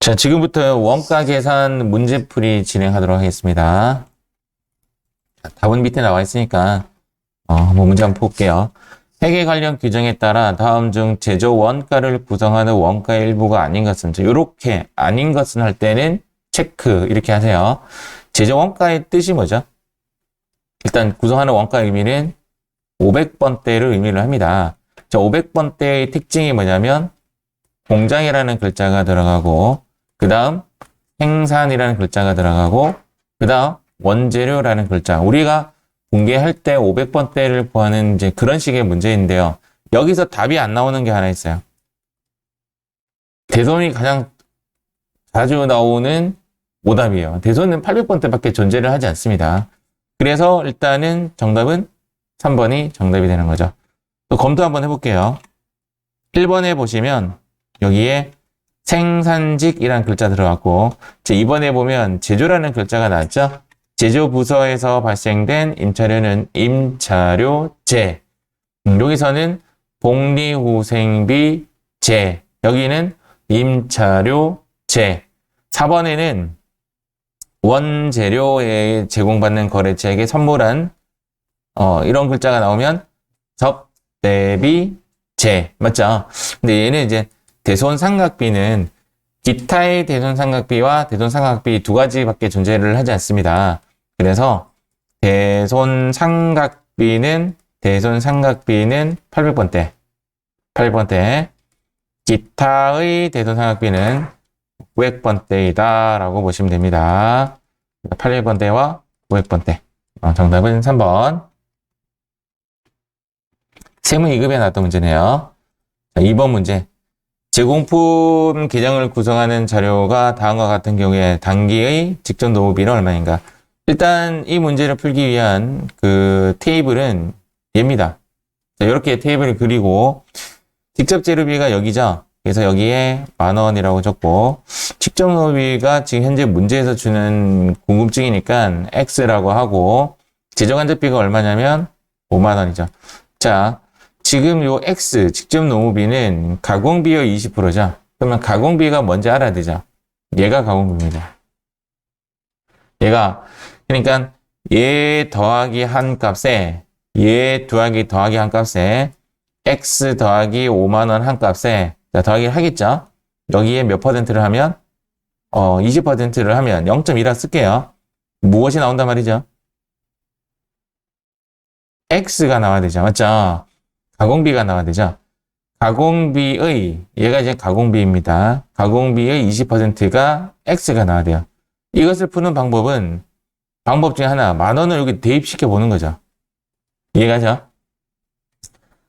자, 지금부터 원가 계산 문제풀이 진행하도록 하겠습니다. 자, 답은 밑에 나와 있으니까 한번 문제 한번 볼게요. 회계 관련 규정에 따라 다음 중 제조 원가를 구성하는 원가의 일부가 아닌 것은, 이렇게 아닌 것은 할 때는 체크 이렇게 하세요. 제조 원가의 뜻이 뭐죠? 일단 구성하는 원가의 의미는 500번대를 의미를 합니다. 자, 500번대의 특징이 뭐냐면 공장이라는 글자가 들어가고, 그 다음 생산이라는 글자가 들어가고, 그 다음 원재료라는 글자. 우리가 공개할 때 500번대를 구하는 이제 그런 식의 문제인데요. 여기서 답이 안 나오는 게 하나 있어요. 대손이 가장 자주 나오는 오답이에요. 대손은 800번대밖에 존재를 하지 않습니다. 그래서 일단은 정답은 3번이 정답이 되는 거죠. 또 검토 한번 해볼게요. 1번에 보시면 여기에 생산직이라는 글자 들어갔고, 이번에 보면 제조라는 글자가 나왔죠. 제조 부서에서 발생된 임차료는 임차료제. 여기서는 복리후생비 제. 여기는 임차료제. 4번에는 원재료에 제공받는 거래처에게 선물한 이런 글자가 나오면 접대비 제. 맞죠? 근데 얘는 이제 대손상각비는 기타의 대손상각비와 대손상각비 두 가지밖에 존재를 하지 않습니다. 그래서 대손상각비는 800번대, 기타의 대손상각비는 900번대이다 라고 보시면 됩니다. 800번대와 900번대. 정답은 3번. 세무 2급에 나왔던 문제네요. 자, 2번 문제. 제공품 계정을 구성하는 자료가 다음과 같은 경우에 단기의 직접 노무비는 얼마인가? 일단 이 문제를 풀기 위한 그 테이블은 얘입니다. 자, 이렇게 테이블을 그리고 직접 재료비가 여기죠. 그래서 여기에 10,000원이라고 적고, 직접 노무비가 지금 현재 문제에서 주는 궁금증이니까 X라고 하고, 제조간접비가 얼마냐면 50,000원이죠. 자, 지금 요 X, 직접 노무비는 가공비의 20%죠. 그러면 가공비가 뭔지 알아야 되죠. 얘가 가공비입니다. 얘가, 그러니까 얘 더하기 한 값에, 얘 더하기 한 값에, X 더하기 50,000원 한 값에, 자, 더하기를 하겠죠. 여기에 몇 퍼센트를 하면, 20%를 하면 0.1라 쓸게요. 무엇이 나온단 말이죠? X가 나와야 되죠. 맞죠? 가공비가 나와야 되죠. 얘가 이제 가공비입니다. 가공비의 20%가 X가 나와야 돼요. 이것을 푸는 방법 중에 하나, 10,000원을 여기 대입시켜 보는 거죠. 이해가죠?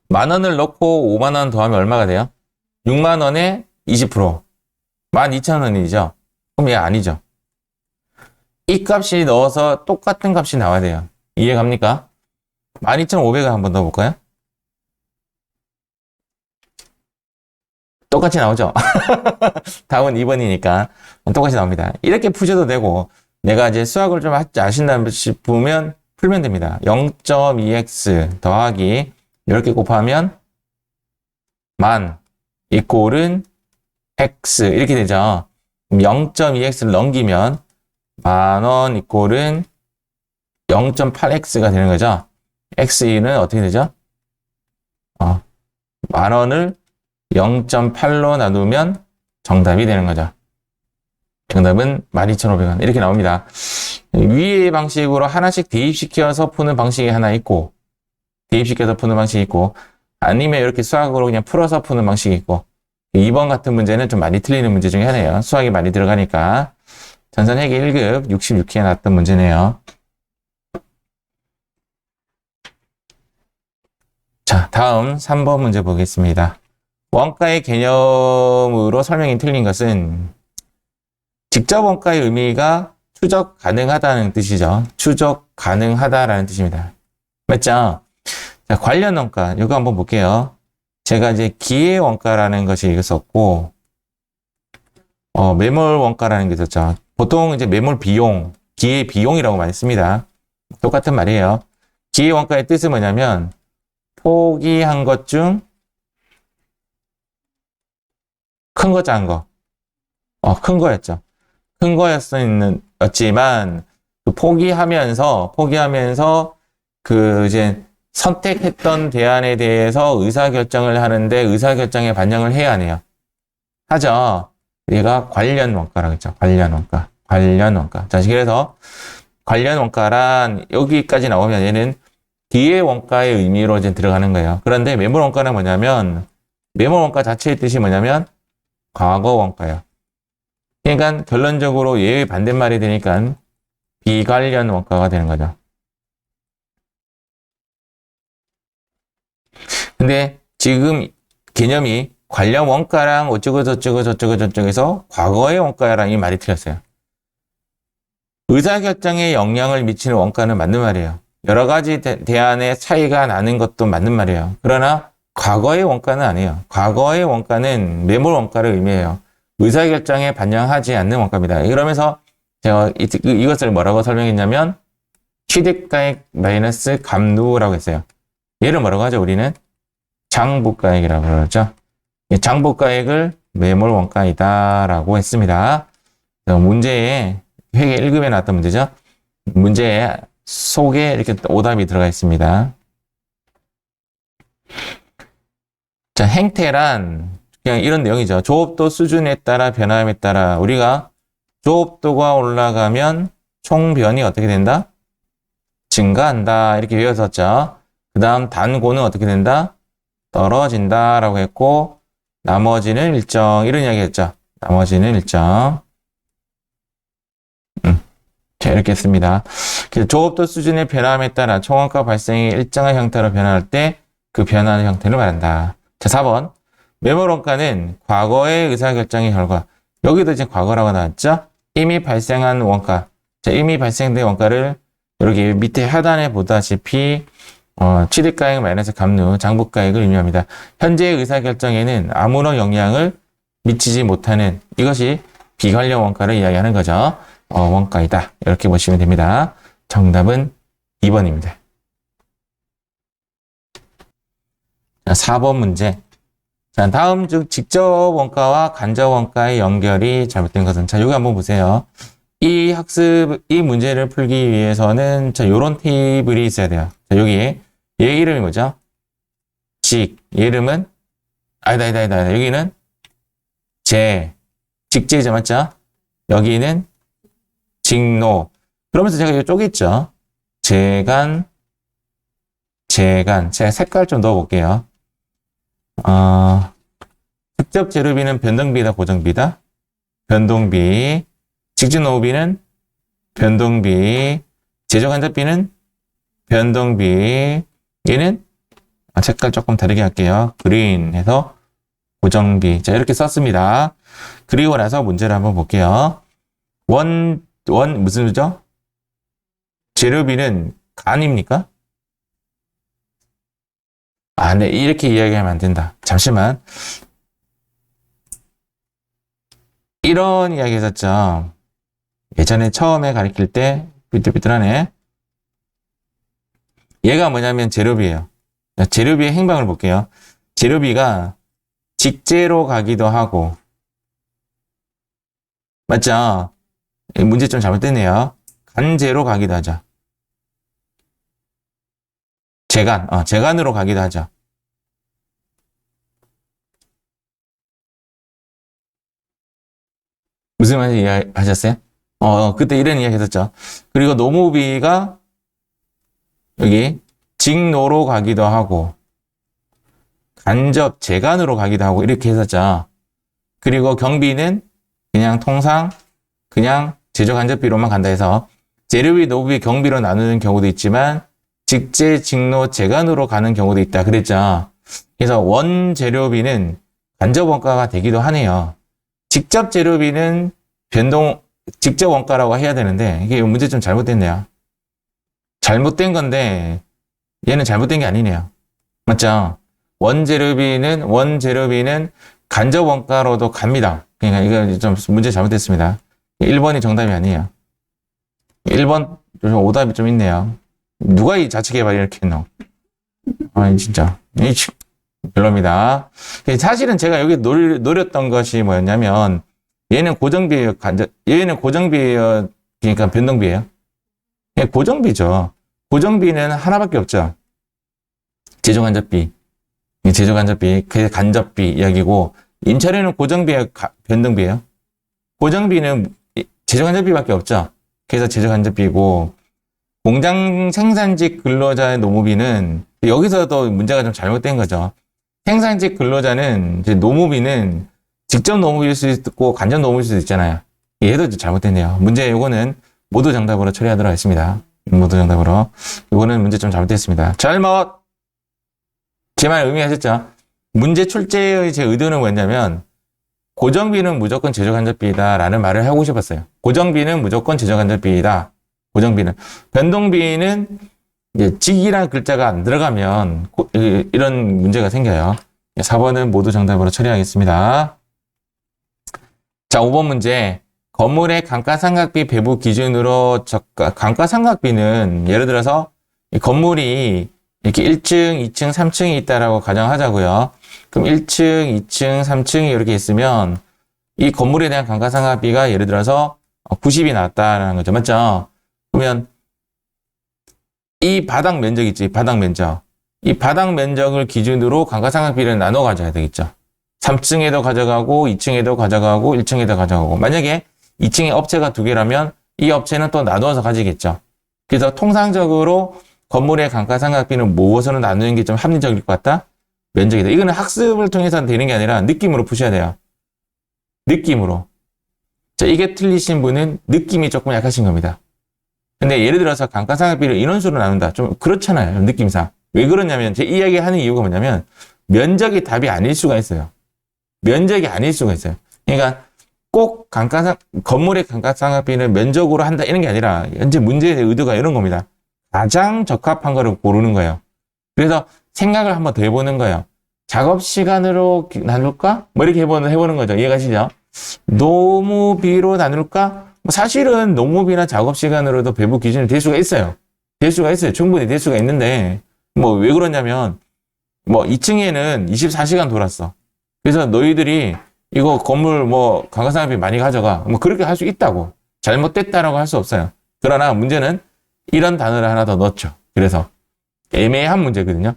10,000원을 넣고 50,000원 더하면 얼마가 돼요? 60,000원에 20%. 12,000원이죠. 그럼 얘 아니죠. 이 값이 넣어서 똑같은 값이 나와야 돼요. 이해갑니까? 12,500원 한번 넣어볼까요? 똑같이 나오죠? 답은 2번이니까 똑같이 나옵니다. 이렇게 푸셔도 되고, 내가 이제 수학을 좀 아신다 싶으면 풀면 됩니다. 0.2x 더하기 이렇게 곱하면 10,000 이꼴은 x 이렇게 되죠. 0.2x를 넘기면 10,000원 이꼴은 0.8x가 되는 거죠. x는 어떻게 되죠? 10,000원을 0.8로 나누면 정답이 되는 거죠. 정답은 12,500원. 이렇게 나옵니다. 위의 방식으로 하나씩 대입시켜서 푸는 방식이 하나 있고, 대입시켜서 푸는 방식이 있고, 아니면 이렇게 수학으로 그냥 풀어서 푸는 방식이 있고, 2번 같은 문제는 좀 많이 틀리는 문제 중에 하나예요. 수학이 많이 들어가니까. 전산회계 1급 66회에 나왔던 문제네요. 자, 다음 3번 문제 보겠습니다. 원가의 개념으로 설명이 틀린 것은 직접 원가의 의미가 추적 가능하다는 뜻이죠. 추적 가능하다라는 뜻입니다. 맞죠? 자, 관련 원가, 이거 한번 볼게요. 제가 이제 기회 원가라는 것이 있었고, 매몰 원가라는 게 있었죠. 보통 이제 매몰 비용, 기회 비용이라고 많이 씁니다. 똑같은 말이에요. 기회 원가의 뜻은 뭐냐면, 포기한 것 중 큰 거, 작은 거. 큰 거였죠. 큰 거였지만 포기하면서 그 이제 선택했던 대안에 대해서 의사결정을 하는데 의사결정에 반영을 해야 하네요. 하죠. 얘가 관련 원가라고 했죠. 관련 원가. 자, 그래서 관련 원가란 여기까지 나오면 얘는 뒤의 원가의 의미로 이제 들어가는 거예요. 그런데 매몰 원가는 뭐냐면 매몰 원가 자체의 뜻이 뭐냐면 과거 원가예요. 그러니까 결론적으로 얘의 반대말이 되니까 비관련 원가가 되는 거죠. 근데 지금 개념이 관련 원가랑 어쩌고 저쩌고에서 과거의 원가랑 이 말이 틀렸어요. 의사결정에 영향을 미치는 원가는 맞는 말이에요. 여러 가지 대안의 차이가 나는 것도 맞는 말이에요. 그러나 과거의 원가는 아니에요. 과거의 원가는 매몰 원가를 의미해요. 의사결정에 반영하지 않는 원가입니다. 그러면서 제가 이것을 뭐라고 설명했냐면 취득가액 마이너스 감누라고 했어요. 얘를 뭐라고 하죠? 우리는 장부가액이라고 그러죠. 장부가액을 매몰 원가이다라고 했습니다. 문제에 회계 1급에 나왔던 문제죠. 문제 속에 이렇게 오답이 들어가 있습니다. 자, 행태란 그냥 이런 내용이죠. 조업도 수준에 따라 변함에 따라 우리가 조업도가 올라가면 총변이 어떻게 된다? 증가한다. 이렇게 외웠었죠. 그 다음 단고는 어떻게 된다? 떨어진다라고 했고 나머지는 일정 이런 이야기 했죠. 나머지는 일정. 자, 이렇게 했습니다. 그래서 조업도 수준의 변함에 따라 총원가 발생이 일정한 형태로 변할 때 그 변하는 형태를 말한다. 자, 4번. 매몰 원가는 과거의 의사결정의 결과. 여기도 이제 과거라고 나왔죠? 이미 발생한 원가. 자, 이미 발생된 원가를 여기 밑에 하단에 보다시피 취득가액 마이너스 감누, 장부가액을 의미합니다. 현재의 의사결정에는 아무런 영향을 미치지 못하는 이것이 비관련 원가를 이야기하는 거죠. 원가이다. 이렇게 보시면 됩니다. 정답은 2번입니다. 자, 4번 문제. 자, 다음 중 직접 원가와 간접 원가의 연결이 잘못된 것은? 자, 여기 한번 보세요. 이 문제를 풀기 위해서는, 자, 요런 테이블이 있어야 돼요. 자, 여기, 얘 이름이 뭐죠? 직. 얘 이름은? 아니다. 여기는 직제죠, 맞죠? 여기는 직노. 그러면서 제가 이거 쪼갰죠? 제가 색깔 좀 넣어볼게요. 직접 재료비는 변동비다, 고정비다? 변동비. 직접 노후비는 변동비. 제조간접비는 변동비. 얘는 색깔 조금 다르게 할게요. 그린 해서 고정비. 자, 이렇게 썼습니다. 그리고 나서 문제를 한번 볼게요. 무슨 수죠? 재료비는 간입니까? 네, 이렇게 이야기하면 안 된다. 잠시만. 이런 이야기 했었죠. 예전에 처음에 가르칠 때, 삐뚤삐뚤하네. 얘가 뭐냐면 재료비예요. 재료비의 행방을 볼게요. 재료비가 직제로 가기도 하고, 맞죠? 문제 좀 잘못됐네요. 간제로 가기도 하죠. 재간으로 가기도 하죠. 무슨 말인지 이해하셨어요? 그때 이런 이야기 했었죠. 그리고 노무비가 여기 직노로 가기도 하고, 간접 재간으로 가기도 하고, 이렇게 했었죠. 그리고 경비는 그냥 통상, 그냥 제조간접비로만 간다 해서, 재료비, 노무비, 경비로 나누는 경우도 있지만, 직제, 직노, 재간으로 가는 경우도 있다. 그랬죠. 그래서 원재료비는 간접 원가가 되기도 하네요. 직접 재료비는 직접 원가라고 해야 되는데, 이게 문제 좀 잘못됐네요. 잘못된 건데, 얘는 잘못된 게 아니네요. 맞죠? 원재료비는 간접 원가로도 갑니다. 그러니까 이거 좀 문제 잘못됐습니다. 1번이 정답이 아니에요. 1번 오답이 좀 있네요. 누가 이 자체 개발 이렇게 했노? 진짜. 별로입니다. 사실은 제가 여기 노렸던 것이 뭐였냐면, 얘는 고정비예요, 얘는 고정비예요, 그러니까 변동비예요. 얘 고정비죠. 고정비는 하나밖에 없죠. 제조간접비. 제조간접비, 그게 간접비 이야기고, 임차료는 고정비예요, 변동비예요. 고정비는 제조간접비밖에 없죠. 그래서 제조간접비고, 공장 생산직 근로자의 노무비는 여기서도 문제가 좀 잘못된 거죠. 생산직 근로자는 이제 노무비는 직접 노무비일 수도 있고 간접 노무비일 수도 있잖아요. 얘도 잘못됐네요. 문제 요거는 모두 정답으로 처리하도록 하겠습니다. 모두 정답으로. 이거는 문제 좀 잘못됐습니다. 잘못! 제 말 의미하셨죠? 문제 출제의 제 의도는 뭐였냐면 고정비는 무조건 제조간접비이다 라는 말을 하고 싶었어요. 고정비는 무조건 제조간접비이다. 고정비는. 변동비는 이제 직이라는 글자가 안 들어가면 이런 문제가 생겨요. 4번은 모두 정답으로 처리하겠습니다. 자, 5번 문제. 건물의 감가상각비 배부 기준으로 감가상각비는 예를 들어서 이 건물이 이렇게 1층, 2층, 3층이 있다라고 가정하자고요. 그럼 1층, 2층, 3층이 이렇게 있으면 이 건물에 대한 감가상각비가 예를 들어서 90이 나왔다라는 거죠. 맞죠? 그러면 이 바닥 면적 있지, 바닥 면적. 이 바닥 면적을 기준으로 감가상각비를 나눠 가져야 되겠죠. 3층에도 가져가고, 2층에도 가져가고, 1층에도 가져가고. 만약에 2층에 업체가 2개라면 이 업체는 또 나누어서 가지겠죠. 그래서 통상적으로 건물의 감가상각비는 무엇으로 나누는 게 좀 합리적일 것 같다? 면적이다. 이거는 학습을 통해서 되는 게 아니라 느낌으로 푸셔야 돼요. 느낌으로. 자, 이게 틀리신 분은 느낌이 조금 약하신 겁니다. 근데 예를 들어서 감가상각비를 인원수로 나눈다. 좀 그렇잖아요. 느낌상. 왜 그러냐면 제 이야기 하는 이유가 뭐냐면 면적이 답이 아닐 수가 있어요. 면적이 아닐 수가 있어요. 그러니까 꼭 건물의 감가상각비는 면적으로 한다 이런 게 아니라 현재 문제의 의도가 이런 겁니다. 가장 적합한 거를 고르는 거예요. 그래서 생각을 한번 더 해보는 거예요. 작업 시간으로 나눌까? 뭐 이렇게 해보는 거죠. 이해가시죠? 노무비로 나눌까? 사실은 노무비나 작업 시간으로도 배부 기준이 될 수가 있어요. 될 수가 있어요. 충분히 될 수가 있는데, 뭐 왜 그러냐면, 뭐 2층에는 24시간 돌았어. 그래서 너희들이 이거 건물 뭐 감가상각비 많이 가져가. 뭐 그렇게 할 수 있다고. 잘못됐다라고 할 수 없어요. 그러나 문제는 이런 단어를 하나 더 넣었죠. 그래서 애매한 문제거든요.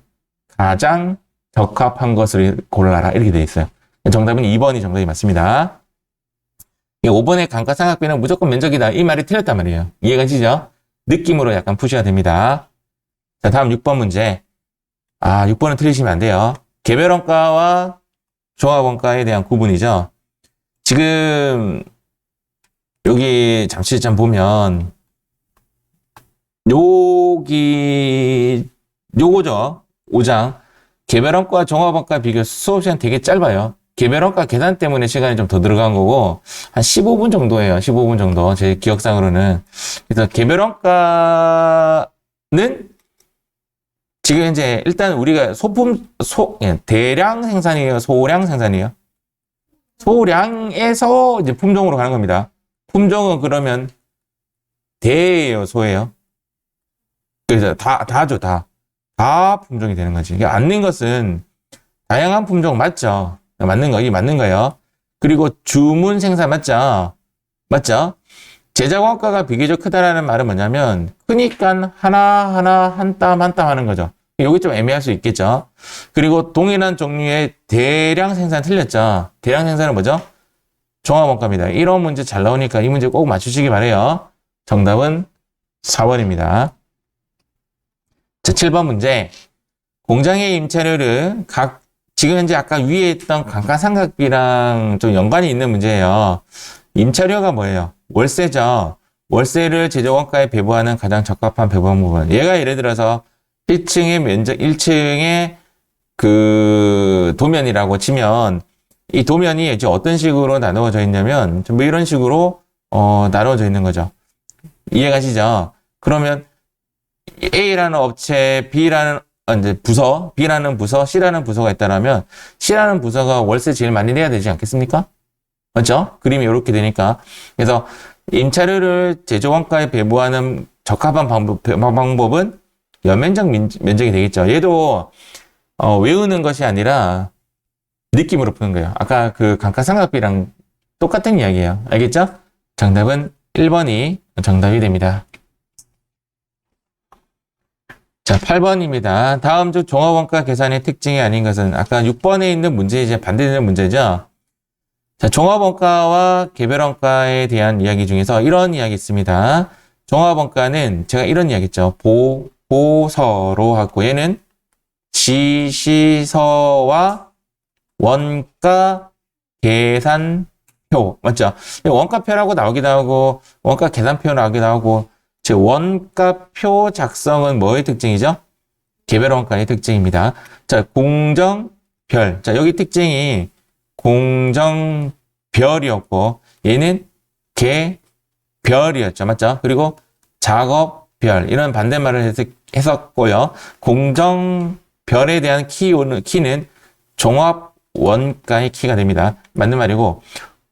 가장 적합한 것을 골라라. 이렇게 돼 있어요. 정답은 2번이 정답이 맞습니다. 5번의 감가상각비는 무조건 면적이다. 이 말이 틀렸단 말이에요. 이해가시죠? 느낌으로 약간 푸셔야 됩니다. 자, 다음 6번 문제. 6번은 틀리시면 안 돼요. 개별원가와 종합원가에 대한 구분이죠. 지금 여기 잠시 보면 요거죠. 5장. 개별원가 종합원가 비교 수업 시간 되게 짧아요. 개별원가 계산 때문에 시간이 좀 더 들어간 거고 한 15분 정도예요. 15분 정도 제 기억상으로는. 그래서 개별원가는 지금 현재 일단 우리가 대량 생산이에요, 소량 생산이에요? 소량에서 이제 품종으로 가는 겁니다. 품종은 그러면 대예요, 소예요? 그래서 다죠, 다 품종이 되는 거지. 그러니까 않는 것은 다양한 품종 맞죠? 맞는 거, 이게 맞는 거예요. 그리고 주문 생산 맞죠? 맞죠? 제작 원가가 비교적 크다라는 말은 뭐냐면, 크니까 하나하나 한 땀 한 땀 하는 거죠. 여기 좀 애매할 수 있겠죠. 그리고 동일한 종류의 대량 생산 틀렸죠. 대량 생산은 뭐죠? 종합원가입니다. 이런 문제 잘 나오니까 이 문제 꼭 맞추시기 바래요. 정답은 4번입니다. 자, 7번 문제. 공장의 임차료를 지금 현재 아까 위에 있던 감가상각비랑 좀 연관이 있는 문제예요. 임차료가 뭐예요? 월세죠. 월세를 제조원가에 배부하는 가장 적합한 배부 방법은 얘가 예를 들어서 1층의 그 도면이라고 치면 이 도면이 이제 어떤 식으로 나누어져 있냐면 뭐 이런 식으로 나누어져 있는 거죠. 이해가시죠? 그러면 A라는 업체, B라는 부서, C라는 부서가 있다라면 C라는 부서가 월세 제일 많이 내야 되지 않겠습니까? 맞죠? 그림이 이렇게 되니까. 그래서 임차료를 제조원가에 배부하는 적합한 방법은 연면적 면적이 되겠죠. 얘도 외우는 것이 아니라 느낌으로 푸는 거예요. 아까 그 감가상각비랑 똑같은 이야기예요. 알겠죠? 정답은 1번이 정답이 됩니다. 자, 8번입니다. 다음 중 종합원가 계산의 특징이 아닌 것은 아까 6번에 있는 문제 이제 반대되는 문제죠. 자, 종합원가와 개별원가에 대한 이야기 중에서 이런 이야기 있습니다. 종합원가는 제가 이런 이야기 했죠. 보고서로 하고 얘는 지시서와 원가 계산표 맞죠? 원가표라고 나오기도 하고 원가 계산표 나오기도 하고 즉 원가표 작성은 뭐의 특징이죠? 개별원가의 특징입니다. 자, 공정별. 자, 여기 특징이 공정별이었고 얘는 개별이었죠. 맞죠? 그리고 작업별 이런 반대말을 했었고요. 공정별에 대한 키는 종합 원가의 키가 됩니다. 맞는 말이고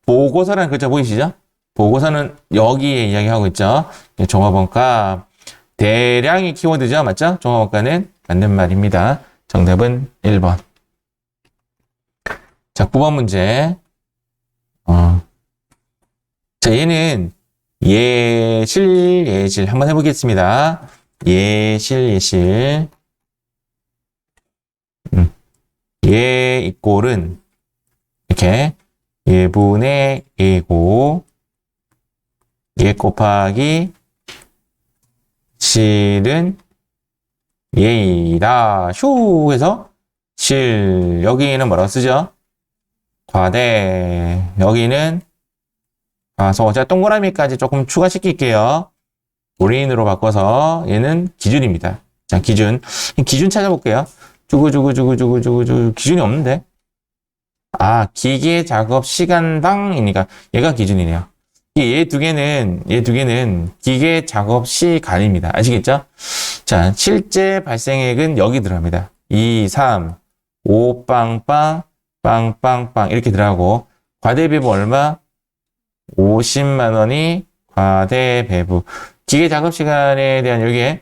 보고서라는 글자 보이시죠? 보고서는 여기에 이야기하고 있죠. 종합원가 대량이 키워드죠. 맞죠? 종합원가는 맞는 말입니다. 정답은 1번. 자, 9번 문제. 자, 얘는 예실 한번 해보겠습니다. 예실. 예 이꼴은 이렇게 예분의 예고 예 곱하기 실은 예이다 휴 해서 실 여기는 뭐라고 쓰죠? 과대 여기는 과소. 제가 동그라미까지 조금 추가시킬게요. 우리인으로 바꿔서 얘는 기준입니다. 자, 기준 찾아볼게요. 주구 기준이 없는데 아 기계 작업 시간당이니까 얘가 기준이네요. 얘 두 개는 기계 작업 시간입니다. 아시겠죠? 자, 실제 발생액은 여기 들어갑니다. 2, 3, 5 빵빵 빵빵빵 이렇게 들어가고 과대배부 얼마? 50만 원이 과대배부. 기계 작업 시간에 대한 여기에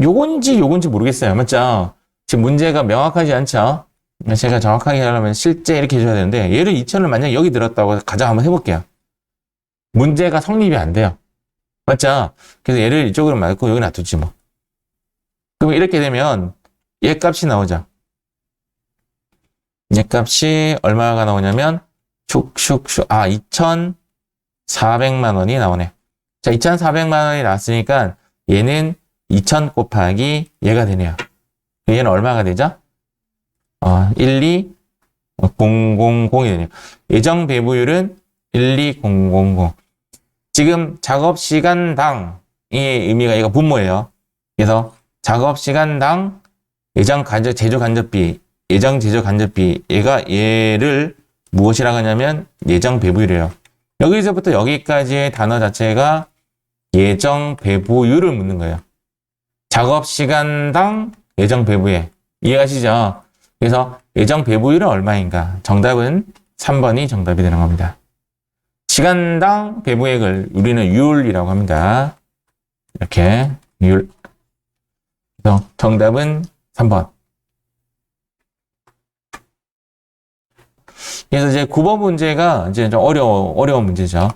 요건지 모르겠어요. 맞죠? 지금 문제가 명확하지 않죠? 제가 정확하게 하려면 실제 이렇게 해줘야 되는데 얘를 2,000을 만약 여기 들었다고 가정 한번 해볼게요. 문제가 성립이 안 돼요. 맞죠? 그래서 얘를 이쪽으로 말고 여기 놔두지 뭐. 그럼 이렇게 되면 얘 값이 나오죠. 얘 값이 얼마가 나오냐면 슉슉슉 2,400만 원이 나오네. 자, 2,400만 원이 나왔으니까 얘는 2,000 곱하기 얘가 되네요. 얘는 얼마가 되죠? 12000이 되네요. 예정 배부율은 12000. 지금 작업 시간당의 의미가 얘가 분모예요. 그래서 작업 시간당 예정 제조 간접비, 예정 제조 간접비 얘를 무엇이라고 하냐면 예정 배부율이에요. 여기서부터 여기까지의 단어 자체가 예정 배부율을 묻는 거예요. 작업 시간당 예정 배부에 이해가시죠? 그래서 예정 배부율은 얼마인가? 정답은 3번이 정답이 되는 겁니다. 시간당 배부액을 우리는 율이라고 합니다. 이렇게 율. 그래서 정답은 3번. 그래서 이제 9번 문제가 이제 좀 어려운 문제죠.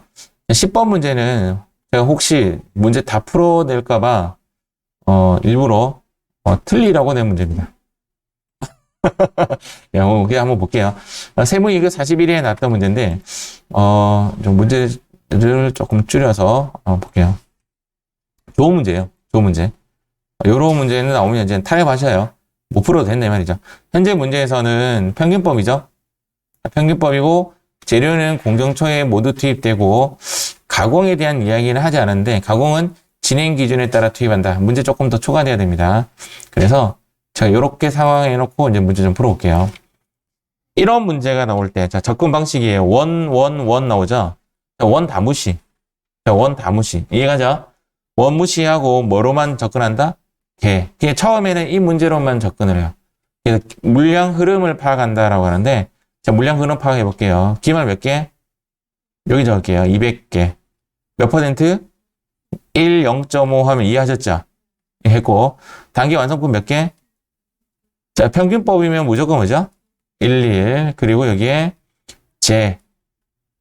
10번 문제는 제가 혹시 문제 다 풀어낼까봐 일부러 틀리라고 낸 문제입니다. 그냥 한번 볼게요. 세무이익 41회에 나왔던 문제인데 좀 문제를 조금 줄여서 볼게요. 좋은 문제예요. 좋은 문제. 요런 문제는 나오면 이제 타협하셔요. 못 풀어도 된다 이 말이죠. 현재 문제에서는 평균법이죠. 평균법이고 재료는 공정초에 모두 투입되고 가공에 대한 이야기는 하지 않았는데 가공은 진행 기준에 따라 투입한다. 문제 조금 더 초과돼야 됩니다. 그래서 제가 이렇게 상황해 놓고 이제 문제 좀 풀어볼게요. 이런 문제가 나올 때, 자, 접근 방식이에요. 원 나오죠? 원 다 무시. 자, 원 다 무시. 이해가죠? 원 무시하고 뭐로만 접근한다? 개. 그냥 처음에는 이 문제로만 접근을 해요. 그래서 물량 흐름을 파악한다라고 하는데, 자, 물량 흐름 파악해 볼게요. 기말 몇 개? 여기 적을게요. 200개. 몇 %? 1, 0.5 하면 이해하셨죠? 했고, 단기 완성품 몇 개? 자, 평균법이면 무조건 뭐죠? 1, 1. 그리고 여기에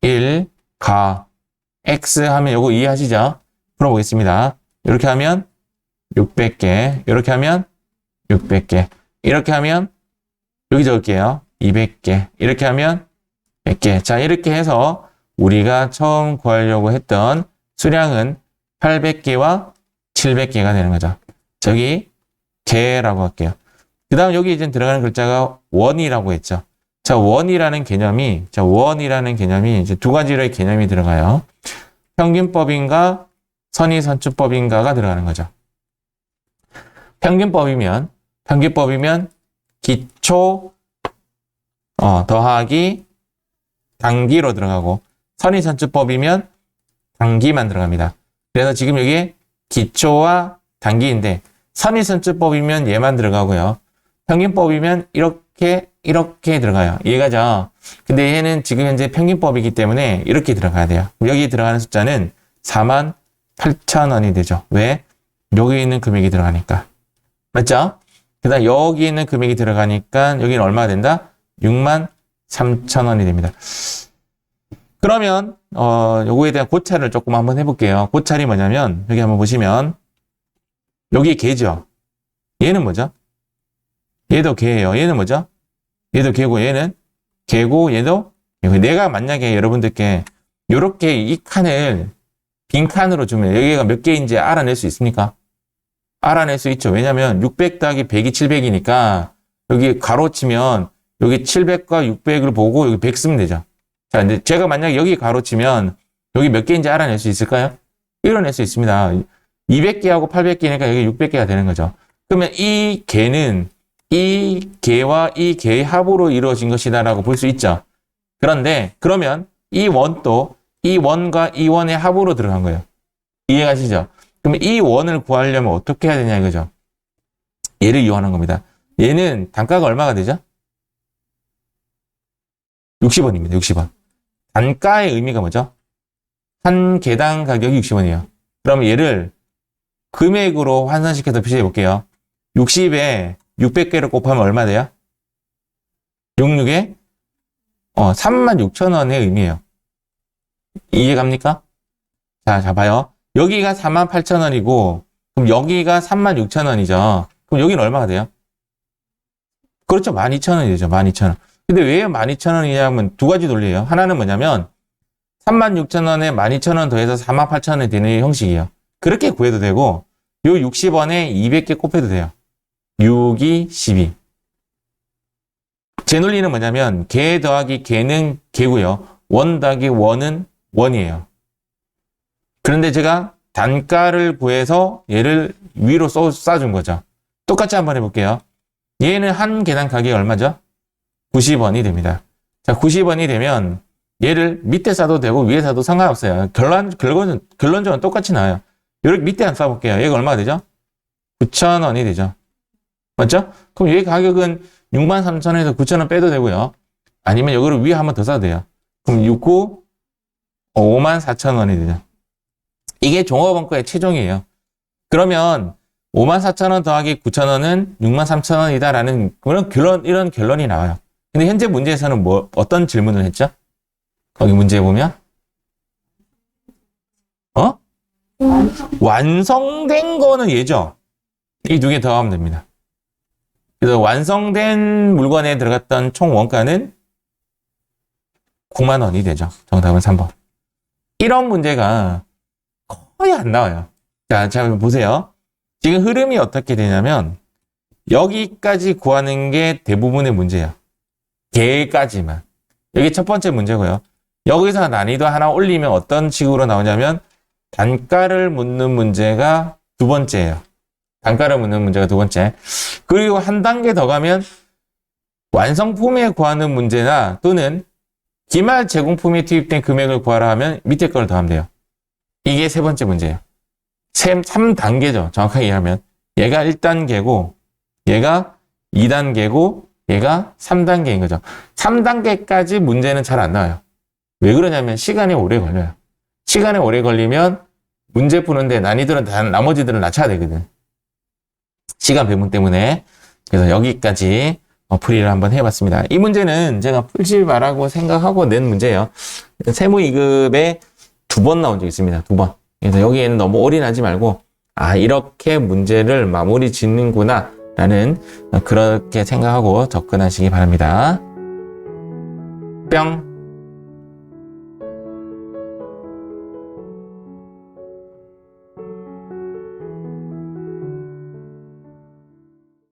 1, 가, x 하면 요거 이해하시죠? 풀어보겠습니다. 이렇게 하면 600개, 이렇게 하면 600개, 이렇게 하면 여기 적을게요. 200개, 이렇게 하면 100개. 자, 이렇게 해서 우리가 처음 구하려고 했던 수량은 800개와 700개가 되는 거죠. 저기 개라고 할게요. 그 다음 여기 이제 들어가는 글자가 원이라고 했죠. 자, 원이라는 개념이 이제 두 가지의 개념이 들어가요. 평균법인가 선의선출법인가가 들어가는 거죠. 평균법이면 기초 더하기 단기로 들어가고, 선의선출법이면 단기만 들어갑니다. 그래서 지금 여기에 기초와 단기인데 선의선출법이면 얘만 들어가고요. 평균법이면 이렇게 들어가요. 이해가죠? 근데 얘는 지금 현재 평균법이기 때문에 이렇게 들어가야 돼요. 여기 들어가는 숫자는 48,000원이 되죠. 왜? 여기 있는 금액이 들어가니까. 맞죠? 그 다음 여기 있는 금액이 들어가니까 여기는 얼마가 된다? 63,000원이 됩니다. 그러면 요거에 대한 고찰을 조금 한번 해볼게요. 고찰이 뭐냐면 여기 한번 보시면 여기 개죠. 얘는 뭐죠? 얘도 개예요. 얘는 뭐죠? 얘도 개고 얘는 개고 얘도 개고. 내가 만약에 여러분들께 요렇게 이 칸을 빈 칸으로 주면 여기가 몇 개인지 알아낼 수 있습니까? 알아낼 수 있죠. 왜냐면 600 더하기 100이 700이니까 여기 가로 치면 여기 700과 600을 보고 여기 100 쓰면 되죠. 자, 이제 제가 만약에 여기 가로 치면 여기 몇 개인지 알아낼 수 있을까요? 이뤄낼 수 있습니다. 200개하고 800개니까 여기 600개가 되는 거죠. 그러면 이 개는 이 개와 이 개의 합으로 이루어진 것이다라고 볼 수 있죠. 그런데 그러면 이 원도 이 원과 이 원의 합으로 들어간 거예요. 이해가시죠? 그러면 이 원을 구하려면 어떻게 해야 되냐 이거죠. 얘를 이용하는 겁니다. 얘는 단가가 얼마가 되죠? 60원입니다. 60원. 단가의 의미가 뭐죠? 한 개당 가격이 60원이에요. 그러면 얘를 금액으로 환산시켜서 표시해 볼게요. 60에 600개를 곱하면 얼마 돼요? 66에 36,000원의 의미예요. 이해갑니까? 자, 봐요. 여기가 48,000원이고 그럼 여기가 36,000원이죠. 그럼 여기는 얼마가 돼요? 그렇죠. 12,000원이 되죠. 12,000원. 근데 왜 12,000원이냐면 두 가지 논리예요. 하나는 뭐냐면 36,000원에 12,000원 더해서 48,000원이 되는 형식이에요. 그렇게 구해도 되고 요 60원에 200개 곱해도 돼요. 6, 2, 12. 제 논리는 뭐냐면 개 더하기 개는 개고요. 원 더하기 원은 원이에요. 그런데 제가 단가를 구해서 얘를 위로 쏴준 거죠. 똑같이 한번 해볼게요. 얘는 한 개당 가격이 얼마죠? 90원이 됩니다. 자, 90원이 되면 얘를 밑에 싸도 되고 위에 싸도 상관없어요. 결론적으로 똑같이 나와요. 이렇게 밑에 한 쏴볼게요. 얘가 얼마가 되죠? 9,000원이 되죠. 맞죠? 그럼 얘 가격은 63,000원에서 9,000원 빼도 되고요. 아니면 여기를 위에 한 번 더 싸도 돼요. 그럼 69, 54,000원이 되죠. 이게 종합원가의 최종이에요. 그러면 54,000원 더하기 9,000원은 63,000원이다라는 이런 결론이 나와요. 근데 현재 문제에서는 어떤 질문을 했죠? 거기 문제에 보면 완성된 거는 얘죠. 이 두 개 더하면 됩니다. 그래서 완성된 물건에 들어갔던 총 원가는 9만 원이 되죠. 정답은 3번. 이런 문제가 거의 안 나와요. 자, 보세요. 지금 흐름이 어떻게 되냐면 여기까지 구하는 게 대부분의 문제예요. 개까지만. 여기 첫 번째 문제고요. 여기서 난이도 하나 올리면 어떤 식으로 나오냐면 단가를 묻는 문제가 두 번째예요. 단가를 묻는 문제가 두 번째. 그리고 한 단계 더 가면 완성품에 구하는 문제나 또는 기말 제공품에 투입된 금액을 구하라 하면 밑에 걸 더하면 돼요. 이게 세 번째 문제예요. 3단계죠. 정확하게 얘기하면. 얘가 1단계고 얘가 2단계고 얘가 3단계인 거죠. 3단계까지 문제는 잘 안 나와요. 왜 그러냐면 시간이 오래 걸려요. 시간이 오래 걸리면 문제 푸는데 난이도는 나머지들은 낮춰야 되거든. 시간 배분 때문에. 그래서 여기까지 풀이를 한번 해봤습니다. 이 문제는 제가 풀지 말라고 생각하고 낸 문제예요. 세무 2급에 2번 나온 적 있습니다. 2번. 그래서 여기에는 너무 올인하지 말고 이렇게 문제를 마무리 짓는구나 라는 그렇게 생각하고 접근하시기 바랍니다. 뿅.